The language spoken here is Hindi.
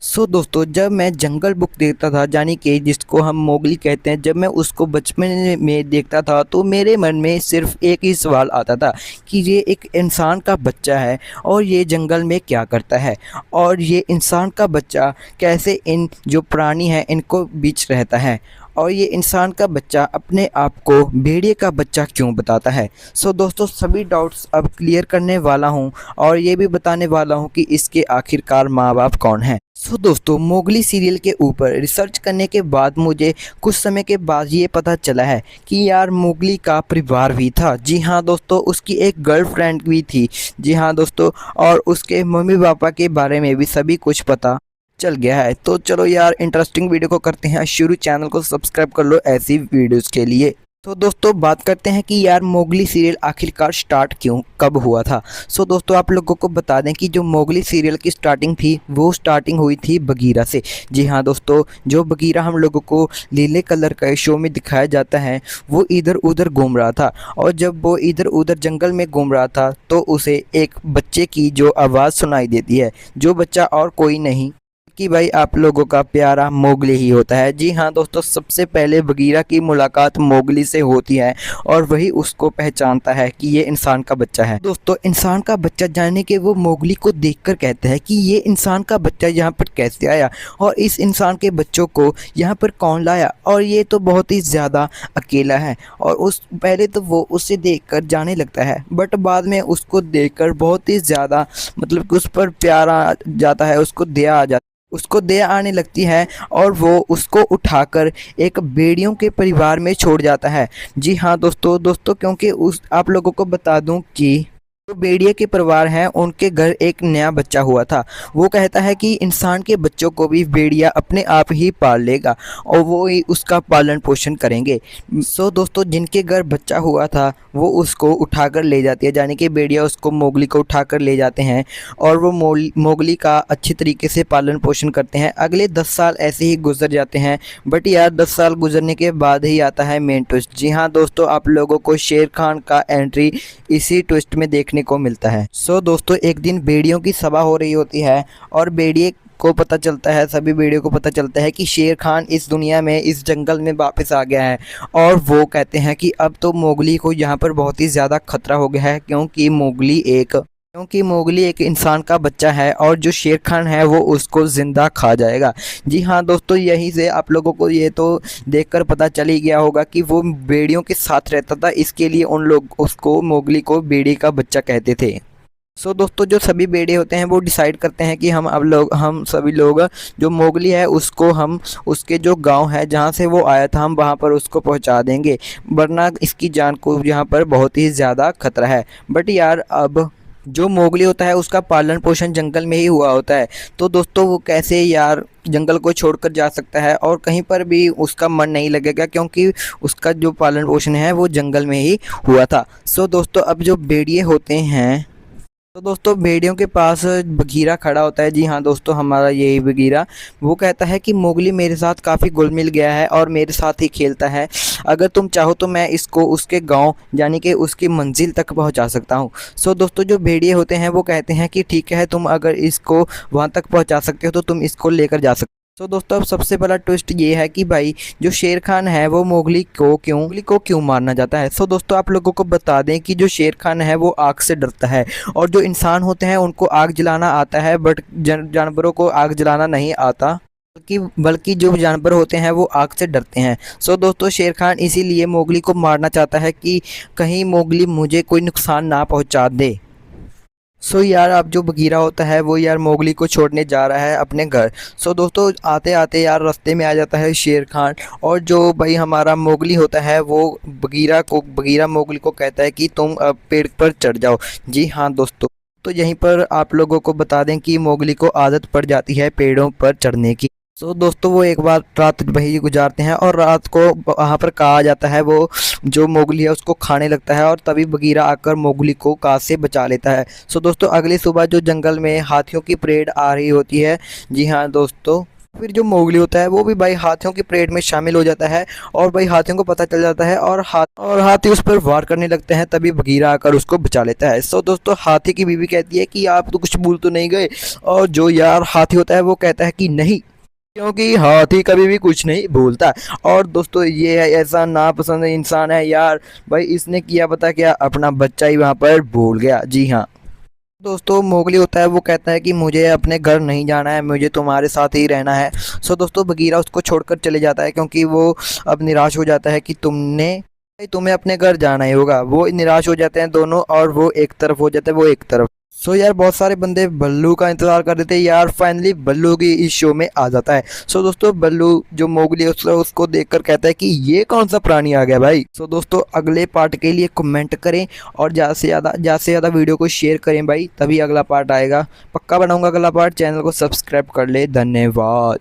दोस्तों, जब मैं जंगल बुक देखता था यानी कि जिसको हम मोगली कहते हैं, जब मैं उसको बचपन में देखता था तो मेरे मन में सिर्फ एक ही सवाल आता था कि ये एक इंसान का बच्चा है और ये जंगल में क्या करता है और ये इंसान का बच्चा कैसे इन जो प्राणी हैं इनको बीच रहता है और ये इंसान का बच्चा अपने आप को भेड़िए का बच्चा क्यों बताता है। दोस्तों, सभी डाउट्स अब क्लियर करने वाला हूँ और ये भी बताने वाला हूँ कि इसके आखिरकार माँ बाप कौन हैं। दोस्तों, मोगली सीरियल के ऊपर रिसर्च करने के बाद मुझे कुछ समय के बाद ये पता चला है कि यार मोगली का परिवार भी था। जी हाँ दोस्तों, उसकी एक गर्लफ्रेंड भी थी। जी हाँ दोस्तों, और उसके मम्मी पापा के बारे में भी सभी कुछ पता चल गया है। तो चलो यार, इंटरेस्टिंग वीडियो को करते हैं शुरू। चैनल को सब्सक्राइब कर लो ऐसी वीडियोस के लिए। तो दोस्तों, बात करते हैं कि यार मोगली सीरियल आखिरकार स्टार्ट कब हुआ था। दोस्तों, आप लोगों को बता दें कि जो मोगली सीरियल की स्टार्टिंग थी वो स्टार्टिंग हुई थी बगीरा से। जी हाँ दोस्तों, जो बगीरा हम लोगों को नीले कलर का शो में दिखाया जाता है वो इधर उधर घूम रहा था और जब वो इधर उधर जंगल में घूम रहा था तो उसे एक बच्चे की जो आवाज़ सुनाई देती है, जो बच्चा और कोई नहीं कि भाई आप लोगों का प्यारा मोगली ही होता है। जी हाँ दोस्तों, सबसे पहले बगीरा की मुलाकात मोगली से होती है और वही उसको पहचानता है कि ये इंसान का बच्चा है। दोस्तों, इंसान का बच्चा जाने के वो मोगली को देखकर कहता है कि ये इंसान का बच्चा यहाँ पर कैसे आया और इस इंसान के बच्चों को यहाँ पर कौन लाया, और ये तो बहुत ही ज़्यादा अकेला है। और उस पहले तो वो उसे देखकर जाने लगता है, बट बाद में उसको देखकर बहुत ही ज़्यादा मतलब उस पर प्यार आ जाता है, उसको दया आने लगती है और वो उसको उठाकर एक भेड़ियों के परिवार में छोड़ जाता है। जी हाँ दोस्तों, क्योंकि उस आप लोगों को बता दूं कि जो भेड़िए के परिवार हैं उनके घर एक नया बच्चा हुआ था। वो कहता है कि इंसान के बच्चों को भी भेड़िया अपने आप ही पाल लेगा और वो ही उसका पालन पोषण करेंगे। दोस्तों, जिनके घर बच्चा हुआ था वो उसको उठाकर ले जाती है, यानी कि भेड़िया उसको मोगली को उठाकर ले जाते हैं और वो मोगली का अच्छी तरीके से पालन पोषण करते हैं। अगले 10 साल ऐसे ही गुजर जाते हैं, बट यार 10 साल गुजरने के बाद ही आता है मेन ट्विस्ट। जी हाँ दोस्तों, आप लोगों को शेर खान का एंट्री इसी ट्विस्ट में देखने को मिलता है। दोस्तों, एक दिन भेड़ियों की सभा हो रही होती है और भेड़िए को पता चलता है, सभी भेड़ियों को पता चलता है कि शेर खान इस दुनिया में, इस जंगल में वापस आ गया है। और वो कहते हैं कि अब तो मोगली को यहाँ पर बहुत ही ज़्यादा खतरा हो गया है क्योंकि मोगली एक इंसान का बच्चा है और जो शेर खान है वो उसको ज़िंदा खा जाएगा। जी हाँ दोस्तों, यहीं से आप लोगों को ये तो देखकर पता चल ही गया होगा कि वो भेड़ियों के साथ रहता था, इसके लिए उन लोग उसको मोगली को भेड़िए का बच्चा कहते थे। दोस्तों, जो सभी भेड़िए होते हैं वो डिसाइड करते हैं कि हम सभी लोग जो मोगली है उसको हम उसके जो गांव है जहां से वो आया था हम वहां पर उसको पहुंचा देंगे, वरना इसकी जान को यहाँ पर बहुत ही ज़्यादा खतरा है। बट यार, अब जो मोगली होता है उसका पालन पोषण जंगल में ही हुआ होता है, तो दोस्तों वो कैसे यार जंगल को छोड़कर जा सकता है और कहीं पर भी उसका मन नहीं लगेगा क्योंकि उसका जो पालन पोषण है वो जंगल में ही हुआ था। दोस्तों, अब जो भेड़िए होते हैं दोस्तों भेड़ियों के पास बगीरा खड़ा होता है। जी हाँ दोस्तों, हमारा यही बगीरा। वो कहता है कि मोगली मेरे साथ काफ़ी घुल मिल गया है और मेरे साथ ही खेलता है, अगर तुम चाहो तो मैं इसको उसके गांव यानी कि उसकी मंजिल तक पहुंचा सकता हूं। दोस्तों, जो भेड़िए होते हैं वो कहते हैं कि ठीक है, तुम अगर इसको वहां तक पहुंचा सकते हो तो तुम इसको लेकर जा सकते हो। दोस्तों, अब सबसे बड़ा ट्विस्ट ये है कि भाई जो शेर खान है वो मोगली को क्यों मारना चाहता है। दोस्तों, आप लोगों को बता दें कि जो शेर खान है वो आग से डरता है और जो इंसान होते हैं उनको आग जलाना आता है, बट जानवरों को आग जलाना नहीं आता, बल्कि जो जानवर होते हैं वो आग से डरते हैं। दोस्तों, शेर खान इसीलिए मोगली को मारना चाहता है कि कहीं मोगली मुझे कोई नुकसान ना पहुंचा दे। यार, अब जो बगीरा होता है वो यार मोगली को छोड़ने जा रहा है अपने घर। दोस्तों, आते आते यार रास्ते में आ जाता है शेर खान और जो भाई हमारा मोगली होता है वो बगीरा मोगली को कहता है कि तुम अब पेड़ पर चढ़ जाओ। जी हाँ दोस्तों, तो यहीं पर आप लोगों को बता दें कि मोगली को आदत पड़ जाती है पेड़ों पर चढ़ने की। दोस्तों, वो एक बार रात वही गुजारते हैं और रात को वहाँ पर कहा जाता है वो जो मोगली है उसको खाने लगता है और तभी बगीरा आकर मोगली को कांच से बचा लेता है। दोस्तों, अगली सुबह जो जंगल में हाथियों की परेड आ रही होती है। जी हाँ दोस्तों, फिर जो मोगली होता है वो भी भाई हाथियों की परेड में शामिल हो जाता है और भाई हाथियों को पता चल जाता है और हाथी उस पर वार करने लगते हैं। तभी बगीरा आकर उसको बचा लेता है। सो दोस्तों हाथी की बीवी कहती है कि आप तो कुछ भूल तो नहीं गए, और जो यार हाथी होता है वो कहता है कि नहीं, क्योंकि हाथी कभी भी कुछ नहीं भूलता। और दोस्तों ये ऐसा नापसंद इंसान है यार, भाई इसने किया पता क्या, अपना बच्चा ही वहाँ पर भूल गया। जी हाँ दोस्तों, मोगली होता है वो कहता है कि मुझे अपने घर नहीं जाना है, मुझे तुम्हारे साथ ही रहना है। सो दोस्तों बगीरा उसको छोड़कर चले जाता है क्योंकि वो अब निराश हो जाता है कि तुम्हें अपने घर जाना ही होगा। वो निराश हो जाते हैं दोनों और वो एक तरफ हो जाते हैं, वो एक तरफ। सो यार बहुत सारे बंदे बल्लू का इंतजार कर रहे थे यार, फाइनली बल्लू भी इस शो में आ जाता है। सो दोस्तों बल्लू जो मोगली है उसको देखकर कहता है कि ये कौन सा प्राणी आ गया भाई। सो दोस्तों अगले पार्ट के लिए कमेंट करें और ज़्यादा से ज़्यादा वीडियो को शेयर करें भाई, तभी अगला पार्ट आएगा। पक्का बनाऊंगा अगला पार्ट। चैनल को सब्सक्राइब कर ले। धन्यवाद।